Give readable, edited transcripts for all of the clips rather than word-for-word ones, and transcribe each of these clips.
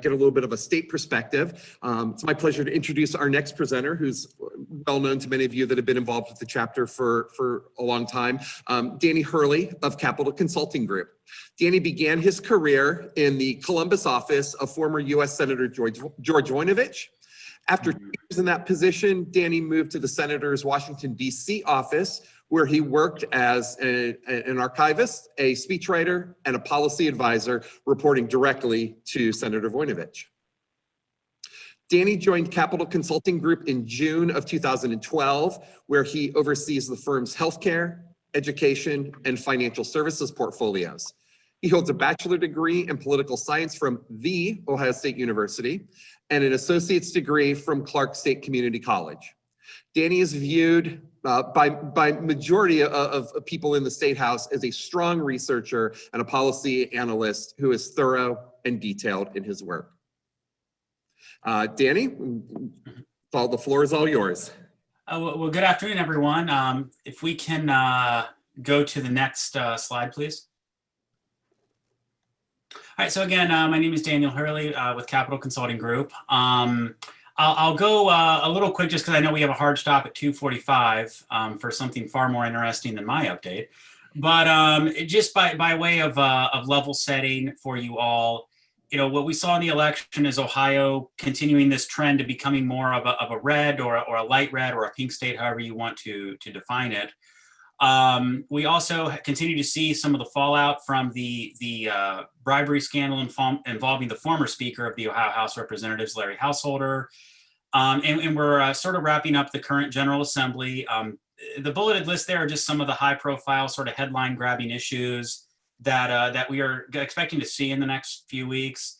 get a little bit of a state perspective. It's my pleasure to introduce our next presenter, who's well known to many of you that have been involved with the chapter for a long time, Danny Hurley of Capital Consulting Group. Danny began his career in the Columbus office of former U.S. Senator George Voinovich. After 2 years in that position, Danny moved to the Senator's Washington, D.C. office, where he worked as an archivist, a speechwriter, and a policy advisor, reporting directly to Senator Voinovich. Danny joined Capital Consulting Group in June of 2012, where he oversees the firm's healthcare, education, and financial services portfolios. He holds a bachelor's degree in political science from The Ohio State University and an associate's degree from Clark State Community College. Danny is viewed by majority of people in the State House as a strong researcher and a policy analyst who is thorough and detailed in his work. Danny, the floor is all yours. Well, good afternoon, everyone. If we can go to the next slide, please. All right, so again, my name is Daniel Hurley with Capital Consulting Group. I'll go a little quick just because I know we have a hard stop at 2:45 for something far more interesting than my update. But just by way of level setting for you all, you know, what we saw in the election is Ohio continuing this trend of becoming more of a red or a light red or a pink state, however you want to define it. We also continue to see some of the fallout from the bribery scandal involving the former Speaker of the Ohio House of Representatives, Larry Householder. And we're sort of wrapping up the current General Assembly. The bulleted list there are just some of the high profile sort of headline grabbing issues that we are expecting to see in the next few weeks.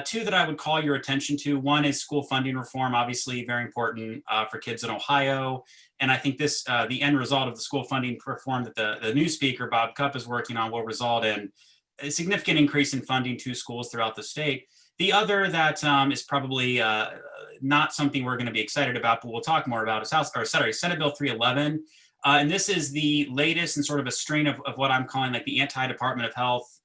Two that I would call your attention to. One is school funding reform, obviously very important for kids in Ohio. And I think this, the end result of the school funding reform that the new speaker, Bob Cupp, is working on will result in a significant increase in funding to schools throughout the state. The other that is probably not something we're going to be excited about, but we'll talk more about is Senate Bill 311. And this is the latest in sort of a strain of what I'm calling like the anti-Department of Health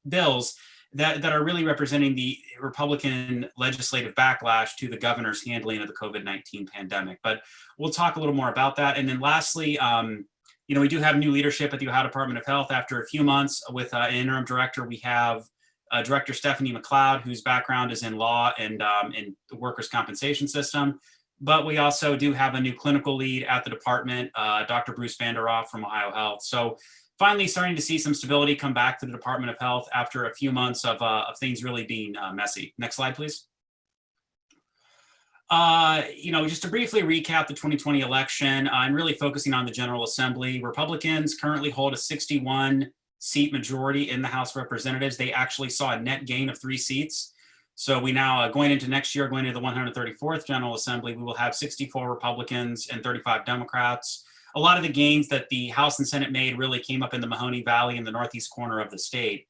bills that are really representing the Republican legislative backlash to the governor's handling of the COVID-19 pandemic. But we'll talk a little more about that. And then lastly, you know, we do have new leadership at the Ohio Department of Health. After a few months with an interim director, we have Director Stephanie McLeod, whose background is in law and in the workers' compensation system. But we also do have a new clinical lead at the department, Dr. Bruce Vanderoff from Ohio Health. So finally starting to see some stability come back to the Department of Health after a few months of things really being messy. Next slide, please. You know, just to briefly recap the 2020 election and really focusing on the General Assembly, Republicans currently hold a 61-seat majority in the House of Representatives. They actually saw a net gain of 3 seats. So we now, going into next year, going into the 134th General Assembly, we will have 64 Republicans and 35 Democrats. A lot of the gains that the House and Senate made really came up in the Mahoney Valley in the northeast corner of the state.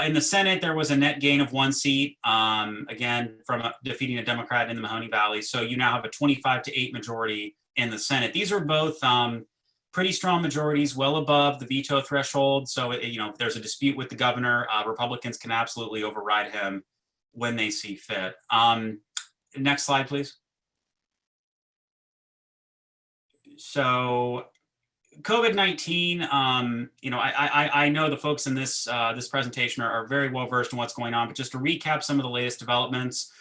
In the Senate, there was a net gain of 1 seat, again, from defeating a Democrat in the Mahoney Valley. So you now have a 25-8 majority in the Senate. These are both pretty strong majorities, well above the veto threshold. So, you know, if there's a dispute with the governor, Republicans can absolutely override him when they see fit. Next slide, please. So COVID-19, you know, I know the folks in this this presentation are very well versed in what's going on, but just to recap some of the latest developments,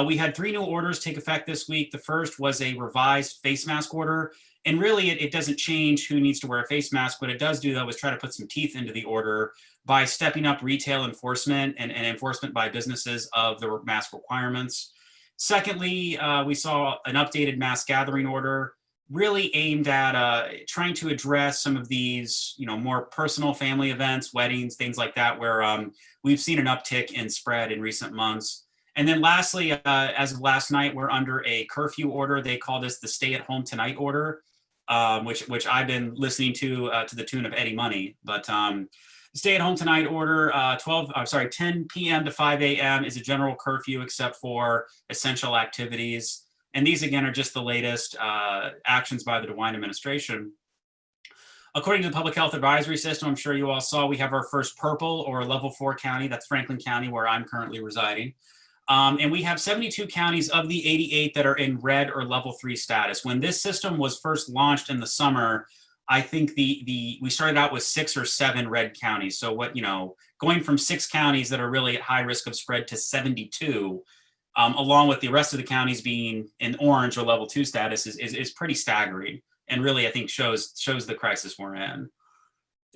we had 3 new orders take effect this week. The first was a revised face mask order. And really, it doesn't change who needs to wear a face mask. What it does do, though, is try to put some teeth into the order by stepping up retail enforcement and enforcement by businesses of the mask requirements. Secondly, we saw an updated mass gathering order really aimed at trying to address some of these, you know, more personal family events, weddings, things like that, where we've seen an uptick in spread in recent months. And then lastly, as of last night, we're under a curfew order. They call this the Stay at Home Tonight order, which I've been listening to the tune of Eddie Money. But Stay at Home Tonight order, 10 p.m. to 5 a.m. is a general curfew except for essential activities. And these, again, are just the latest actions by the DeWine administration. According to the Public Health Advisory System, I'm sure you all saw, we have our first purple or level 4 county. That's Franklin County, where I'm currently residing. And we have 72 counties of the 88 that are in red or level 3 status. When this system was first launched in the summer, I think we started out with 6 or 7 red counties. So going from 6 counties that are really at high risk of spread to 72, along with the rest of the counties being in orange or level 2 status is pretty staggering, and really I think shows the crisis we're in.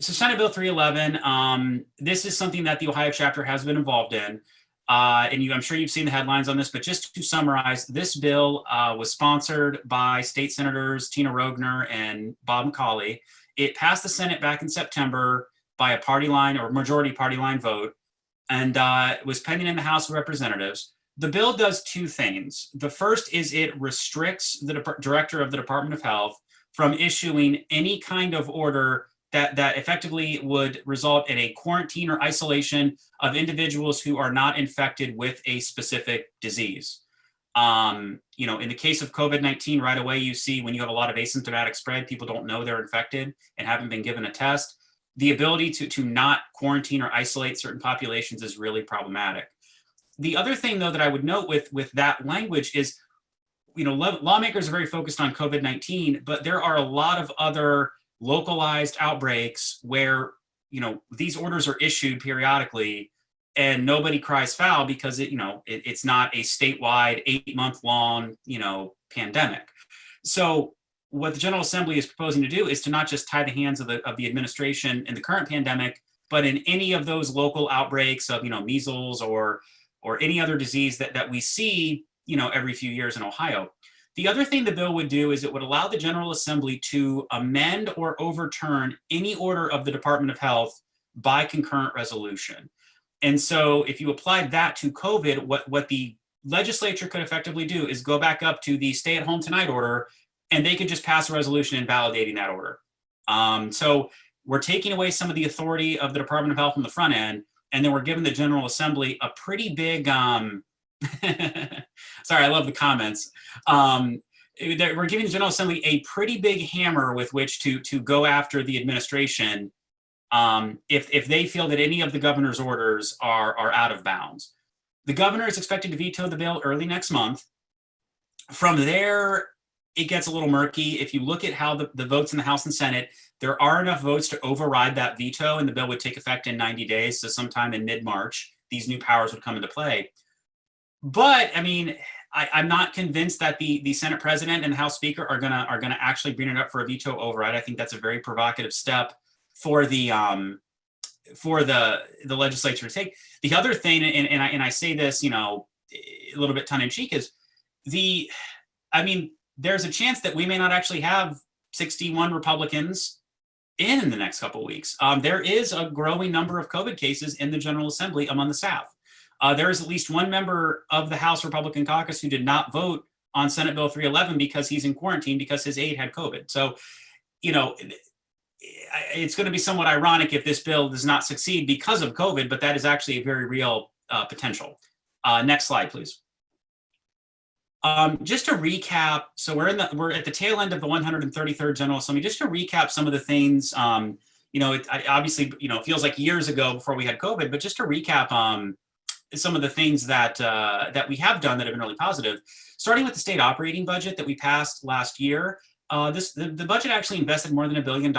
So Senate Bill 311, this is something that the Ohio chapter has been involved in. And I'm sure you've seen the headlines on this, but just to summarize, this bill was sponsored by state senators Tina Rogner and Bob McCauley. It passed the Senate back in September by a party line or majority party line vote, and it was pending in the House of Representatives. The bill does 2 things. The first is it restricts the director of the Department of Health from issuing any kind of order that effectively would result in a quarantine or isolation of individuals who are not infected with a specific disease. In the case of COVID-19, right away you see when you have a lot of asymptomatic spread, people don't know they're infected and haven't been given a test. The ability to not quarantine or isolate certain populations is really problematic. The other thing, though, that I would note with that language is, lawmakers are very focused on COVID-19, but there are a lot of other localized outbreaks where these orders are issued periodically and nobody cries foul because it's not a statewide 8-month-long pandemic. So what the General Assembly is proposing to do is to not just tie the hands of the administration in the current pandemic, but in any of those local outbreaks of measles or any other disease that we see every few years in Ohio. The other thing the bill would do is it would allow the General Assembly to amend or overturn any order of the Department of Health by concurrent resolution. And so if you applied that to COVID, what the legislature could effectively do is go back up to the stay at home tonight order, and they could just pass a resolution invalidating that order. So we're taking away some of the authority of the Department of Health on the front end, and then we're giving the General Assembly a pretty big, sorry, I love the comments. We're giving the General Assembly a pretty big hammer with which to go after the administration if they feel that any of the governor's orders are out of bounds. The governor is expected to veto the bill early next month. From there, it gets a little murky. If you look at how the votes in the House and Senate, there are enough votes to override that veto, and the bill would take effect in 90 days. So sometime in mid-March, these new powers would come into play. But I'm not convinced that the Senate President and the House Speaker are gonna actually bring it up for a veto override. I think that's a very provocative step for the legislature to take. The other thing, and I say this, a little bit tongue in cheek, is there's a chance that we may not actually have 61 Republicans in the next couple of weeks. There is a growing number of COVID cases in the General Assembly among the staff. There is at least one member of the House Republican caucus who did not vote on Senate Bill 311 because he's in quarantine because his aide had COVID. So, it's going to be somewhat ironic if this bill does not succeed because of COVID, but that is actually a very real potential. Next slide, please. Just to recap, so we're at the tail end of the 133rd General Assembly. Just to recap some of the things, it obviously feels like years ago before we had COVID, but just to recap some of the things that we have done that have been really positive. Starting with the state operating budget that we passed last year, the budget actually invested more than $1 billion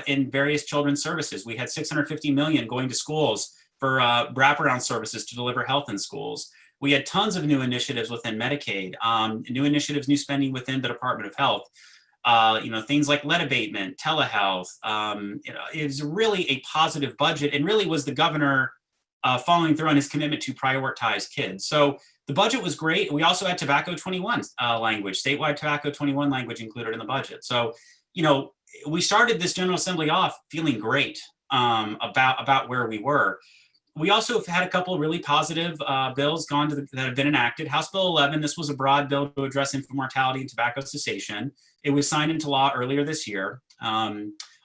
in various children's services. We had $650 million going to schools for wraparound services to deliver health in schools. We had tons of new initiatives within Medicaid, new initiatives, new spending within the Department of Health. Things like lead abatement, telehealth. It was really a positive budget, and really was the governor following through on his commitment to prioritize kids. So the budget was great. We also had tobacco 21 language, statewide tobacco 21 language included in the budget. So, we started this General Assembly off feeling great about where we were. We also have had a couple of really positive bills that have been enacted. House Bill 11, this was a broad bill to address infant mortality and tobacco cessation. It was signed into law earlier this year.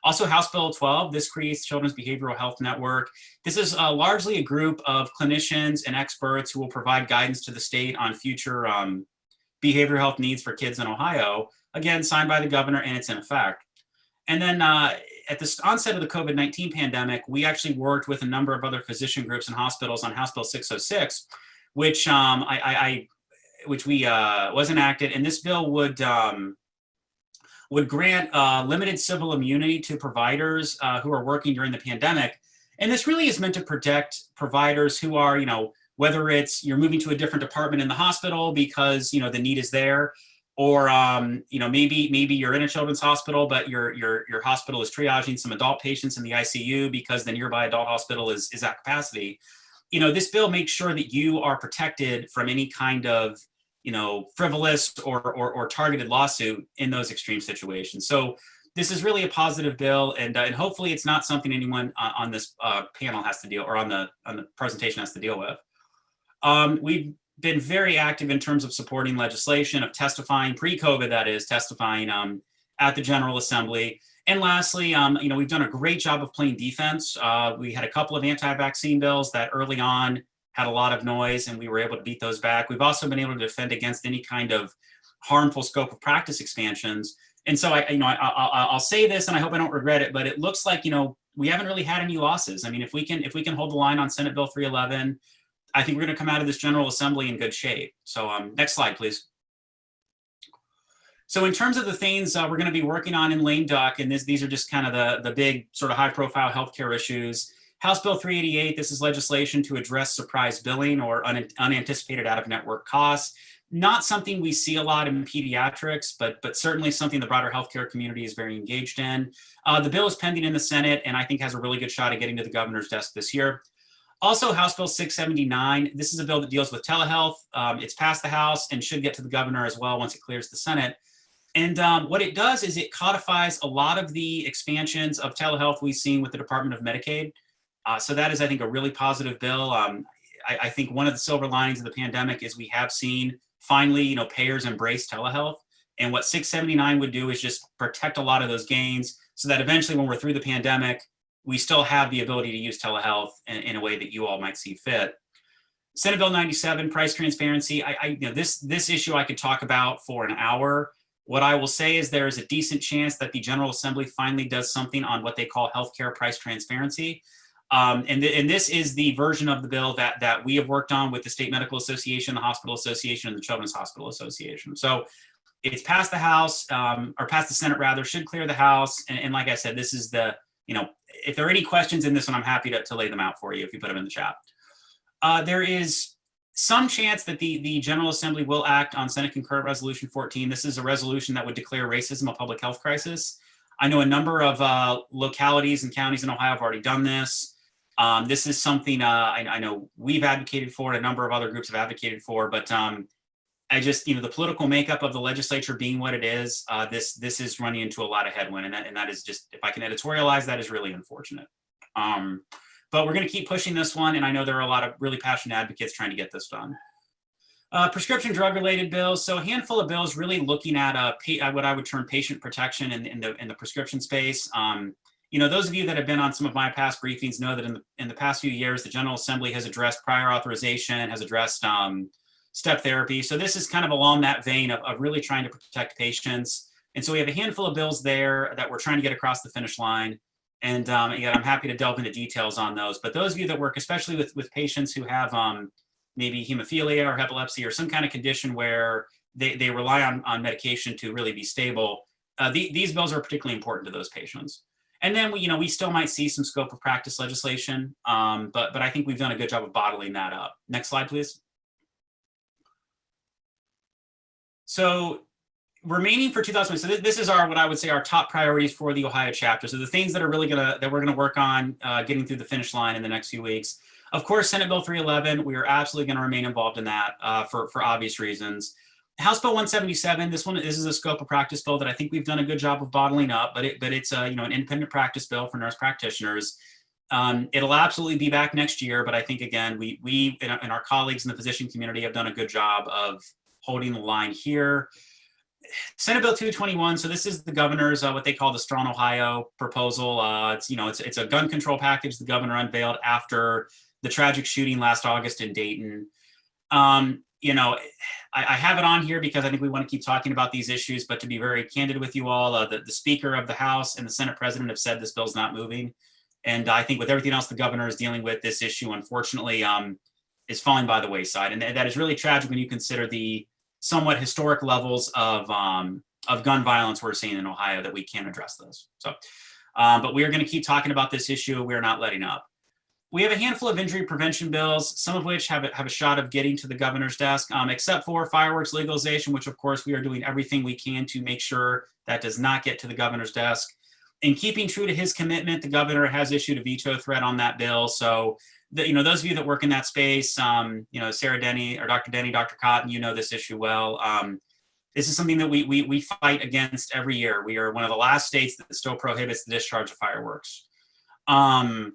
Also, House Bill 12, this creates Children's Behavioral Health Network. This is largely a group of clinicians and experts who will provide guidance to the state on future behavioral health needs for kids in Ohio. Again, signed by the governor, and it's in effect. And then at the onset of the COVID-19 pandemic, we actually worked with a number of other physician groups and hospitals on House Bill 606, which was enacted, and this bill would grant limited civil immunity to providers who are working during the pandemic. And this really is meant to protect providers who are, whether it's you're moving to a different department in the hospital because, the need is there, or, maybe you're in a children's hospital, but your hospital is triaging some adult patients in the ICU because the nearby adult hospital is at capacity. This bill makes sure that you are protected from any kind of frivolous or targeted lawsuit in those extreme situations. So this is really a positive bill, and hopefully it's not something anyone on this panel has to deal, or on the presentation has to deal with. We've been very active in terms of supporting legislation, of testifying pre-COVID, that is, testifying at the General Assembly. And lastly, we've done a great job of playing defense. We had a couple of anti-vaccine bills that early on had a lot of noise, and we were able to beat those back. We've also been able to defend against any kind of harmful scope of practice expansions. And so I'll say this, and I hope I don't regret it, but it looks like, we haven't really had any losses. I mean, if we can hold the line on Senate Bill 311, I think we're going to come out of this General Assembly in good shape. So next slide, please. So in terms of the things we're going to be working on in lame duck, and these are just kind of the big sort of high profile healthcare issues. House Bill 388, this is legislation to address surprise billing or unanticipated out-of-network costs. Not something we see a lot in pediatrics, but certainly something the broader healthcare community is very engaged in. The bill is pending in the Senate, and I think has a really good shot at getting to the governor's desk this year. Also, House Bill 679, this is a bill that deals with telehealth. It's passed the House and should get to the governor as well once it clears the Senate. And what it does is it codifies a lot of the expansions of telehealth we've seen with the Department of Medicaid. So that is, I think, a really positive bill. I think one of the silver linings of the pandemic is we have seen finally, payers embrace telehealth. And what 679 would do is just protect a lot of those gains so that eventually when we're through the pandemic, we still have the ability to use telehealth in a way that you all might see fit. Senate Bill 97, price transparency. This issue I could talk about for an hour. What I will say is there is a decent chance that the General Assembly finally does something on what they call healthcare price transparency. And this is the version of the bill that we have worked on with the State Medical Association, the Hospital Association, and the Children's Hospital Association. So it's passed the House, or passed the Senate rather, should clear the House. And like I said, this is the, if there are any questions in this one, I'm happy to lay them out for you if you put them in the chat. There is some chance that the General Assembly will act on Senate Concurrent Resolution 14. This is a resolution that would declare racism a public health crisis. I know a number of localities and counties in Ohio have already done this. This is something I know we've advocated for, and a number of other groups have advocated for, but I just, the political makeup of the legislature being what it is, this is running into a lot of headwind, and that is just, if I can editorialize, that is really unfortunate. But we're going to keep pushing this one, and I know there are a lot of really passionate advocates trying to get this done. Prescription drug related bills. So a handful of bills really looking at what I would term patient protection in the prescription space. Those of you that have been on some of my past briefings know that in the past few years, the General Assembly has addressed prior authorization, has addressed step therapy. So this is kind of along that vein of really trying to protect patients. And so we have a handful of bills there that we're trying to get across the finish line. And again, I'm happy to delve into details on those. But those of you that work, especially with patients who have maybe hemophilia or epilepsy or some kind of condition where they rely on medication to really be stable, these bills are particularly important to those patients. And then we still might see some scope of practice legislation, but I think we've done a good job of bottling that up. Next slide, please. So remaining for 2020, so this is what I would say our top priorities for the Ohio chapter. So the things that are really that we're gonna work on getting through the finish line in the next few weeks. Of course, Senate Bill 311, we are absolutely gonna remain involved in that for obvious reasons. House Bill 177, this is a scope of practice bill that I think we've done a good job of bottling up, but it's an independent practice bill for nurse practitioners. It'll absolutely be back next year, but I think again, we and our colleagues in the physician community have done a good job of holding the line here. Senate Bill 221, so this is the governor's what they call the Strong Ohio proposal. It's a gun control package the governor unveiled after the tragic shooting last August in Dayton. I have it on here because I think we want to keep talking about these issues, but to be very candid with you all, the Speaker of the House and the Senate President have said this bill's not moving. And I think with everything else the governor is dealing with, this issue, unfortunately, falling by the wayside, and that is really tragic when you consider the somewhat historic levels of gun violence we're seeing in Ohio that we can't address this. So, but we are going to keep talking about this issue. We're not letting up. We have a handful of injury prevention bills, some of which have a shot of getting to the governor's desk, except for fireworks legalization, which of course we are doing everything we can to make sure that does not get to the governor's desk. In keeping true to his commitment, the governor has issued a veto threat on that bill. So, those of you that work in that space, Sarah Denny or Dr. Denny, Dr. Cotton, this issue well. This is something that we fight against every year. We are one of the last states that still prohibits the discharge of fireworks. And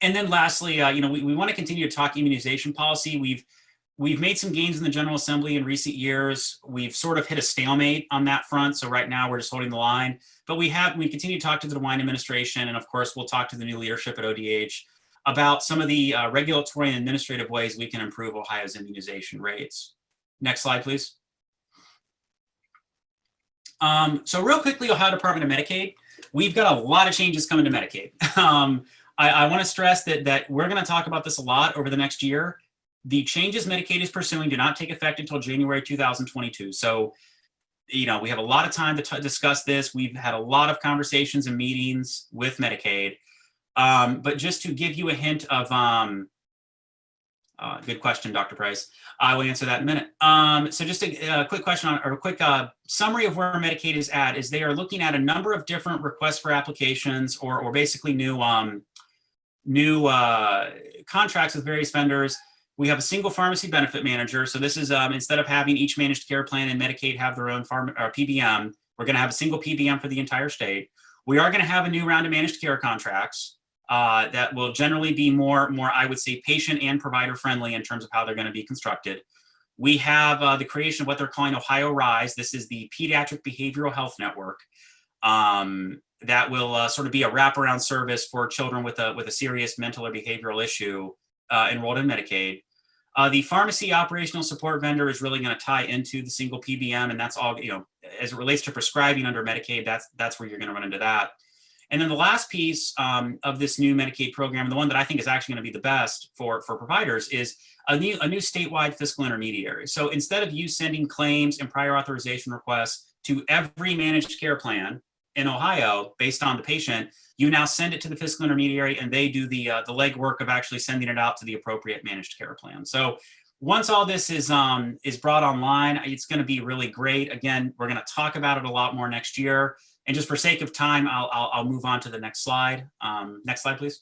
then lastly, we want to continue to talk immunization policy. We've made some gains in the General Assembly in recent years. We've sort of hit a stalemate on that front. So right now we're just holding the line. But we continue to talk to the DeWine administration, and of course we'll talk to the new leadership at ODH about some of the regulatory and administrative ways we can improve Ohio's immunization rates. Next slide, please. So real quickly, Ohio Department of Medicaid. We've got a lot of changes coming to Medicaid. I want to stress that we're going to talk about this a lot over the next year. The changes Medicaid is pursuing do not take effect until January 2022. So, we have a lot of time to discuss this. We've had a lot of conversations and meetings with Medicaid. But just to give you a hint of, good question, Dr. Price. I will answer that in a minute. So just a quick question or a quick summary of where Medicaid is at is they are looking at a number of different requests for applications or basically new contracts with various vendors. We have a single pharmacy benefit manager. So this is instead of having each managed care plan and Medicaid have their own PBM, we're going to have a single PBM for the entire state. We are going to have a new round of managed care contracts that will generally be more, I would say, patient and provider friendly in terms of how they're going to be constructed. We have the creation of what they're calling Ohio RISE. This is the Pediatric Behavioral Health Network that will sort of be a wraparound service for children with a serious mental or behavioral issue enrolled in Medicaid. The pharmacy operational support vendor is really going to tie into the single PBM, and that's all, as it relates to prescribing under Medicaid, that's where you're going to run into that. And then the last piece of this new Medicaid program, the one that I think is actually going to be the best for providers, is a new statewide fiscal intermediary. So instead of you sending claims and prior authorization requests to every managed care plan in Ohio based on the patient, you now send it to the fiscal intermediary, and they do the legwork of actually sending it out to the appropriate managed care plan. So once all this is brought online, it's going to be really great. Again, we're going to talk about it a lot more next year. And just for sake of time, I'll move on to the next slide. Next slide, please.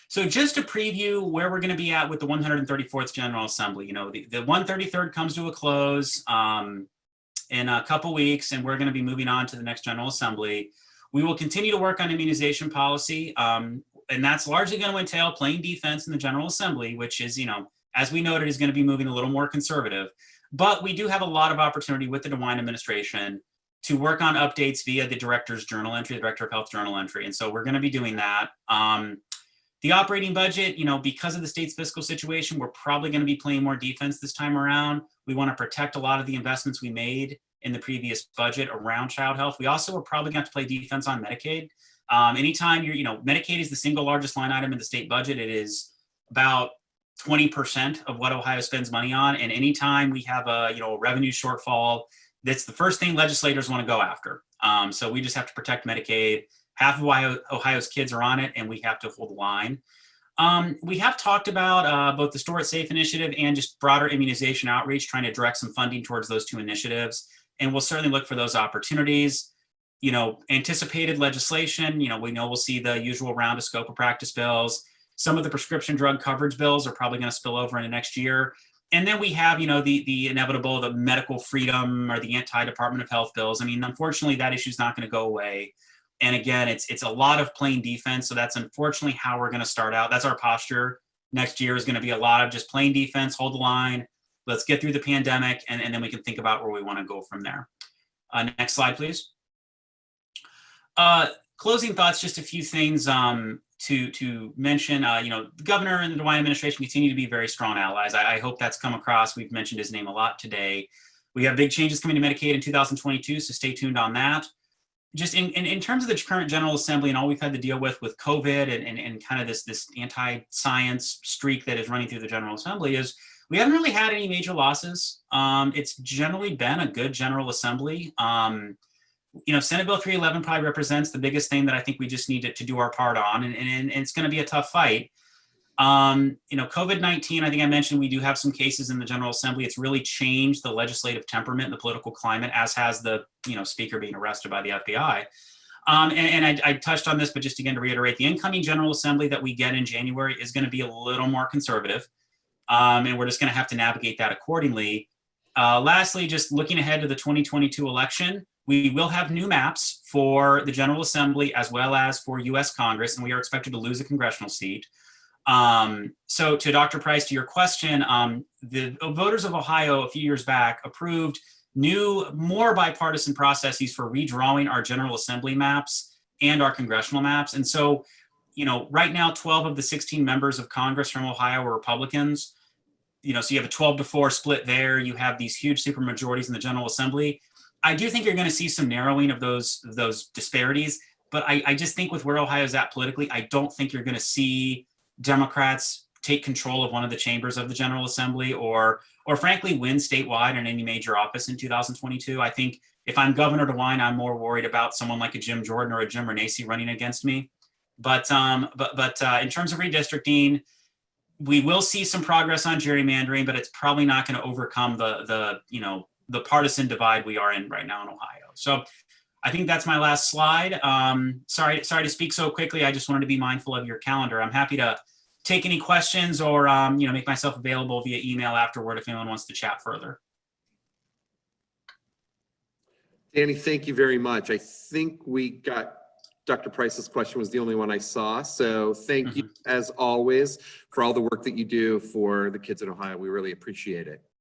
So just to preview where we're going to be at with the 134th General Assembly, the 133rd comes to a close in a couple weeks, and we're going to be moving on to the next General Assembly. We will continue to work on immunization policy, and that's largely going to entail playing defense in the General Assembly, which is, as we noted, is going to be moving a little more conservative. But we do have a lot of opportunity with the DeWine administration to work on updates via the director's journal entry, the director of health journal entry. And so we're going to be doing that. The operating budget, because of the state's fiscal situation, we're probably going to be playing more defense this time around. We want to protect a lot of the investments we made in the previous budget around child health. We also are probably going to have to play defense on Medicaid. Anytime Medicaid is the single largest line item in the state budget. It is about 20% of what Ohio spends money on. And anytime we have a revenue shortfall, that's the first thing legislators want to go after. So we just have to protect Medicaid. Half of Ohio's kids are on it, and we have to hold the line. We have talked about both the Store It Safe initiative and just broader immunization outreach, trying to direct some funding towards those two initiatives. And we'll certainly look for those opportunities. Anticipated legislation, we know we'll see the usual round of scope of practice bills. Some of the prescription drug coverage bills are probably going to spill over into next year. And then we have, the inevitable, the medical freedom or the anti-Department of Health bills. I mean, unfortunately, that issue is not going to go away. And again, it's a lot of playing defense. So that's unfortunately how we're going to start out. That's our posture. Next year is going to be a lot of just playing defense, hold the line. Let's get through the pandemic, and then we can think about where we want to go from there. Next slide, please. Closing thoughts, just a few things to mention. The governor and the DeWine administration continue to be very strong allies. I hope that's come across. We've mentioned his name a lot today. We have big changes coming to Medicaid in 2022, so stay tuned on that. just in terms of the current General Assembly and all we've had to deal with COVID and kind of this anti-science streak that is running through the General Assembly is we haven't really had any major losses. It's generally been a good General Assembly. Senate Bill 311 probably represents the biggest thing that I think we just need to do our part on, and it's going to be a tough fight. COVID-19, I think I mentioned we do have some cases in the General Assembly. It's really changed the legislative temperament and the political climate, as has the, speaker being arrested by the FBI. I touched on this, but just again to reiterate, the incoming General Assembly that we get in January is going to be a little more conservative. And we're just going to have to navigate that accordingly. Lastly, just looking ahead to the 2022 election, we will have new maps for the General Assembly as well as for U.S. Congress, and we are expected to lose a congressional seat. So to Dr. Price, to your question, the voters of Ohio a few years back approved new, more bipartisan processes for redrawing our General Assembly maps and our congressional maps. And so, right now, 12 of the 16 members of Congress from Ohio are Republicans. So you have a 12-4 split there. You have these huge supermajorities in the General Assembly. I do think you're going to see some narrowing of those disparities, but I just think with where Ohio's at politically, I don't think you're going to see Democrats take control of one of the chambers of the General Assembly or frankly win statewide in any major office in 2022. I think if I'm Governor DeWine, I'm more worried about someone like a Jim Jordan or a Jim Renacci running against me. But in terms of redistricting, we will see some progress on gerrymandering, but it's probably not going to overcome the partisan divide we are in right now in Ohio. So I think that's my last slide. Sorry to speak so quickly. I just wanted to be mindful of your calendar. I'm happy to take any questions or make myself available via email afterward if anyone wants to chat further. Danny, thank you very much. I think we got Dr. Price's question was the only one I saw. So thank you, as always, for all the work that you do for the kids in Ohio. We really appreciate it.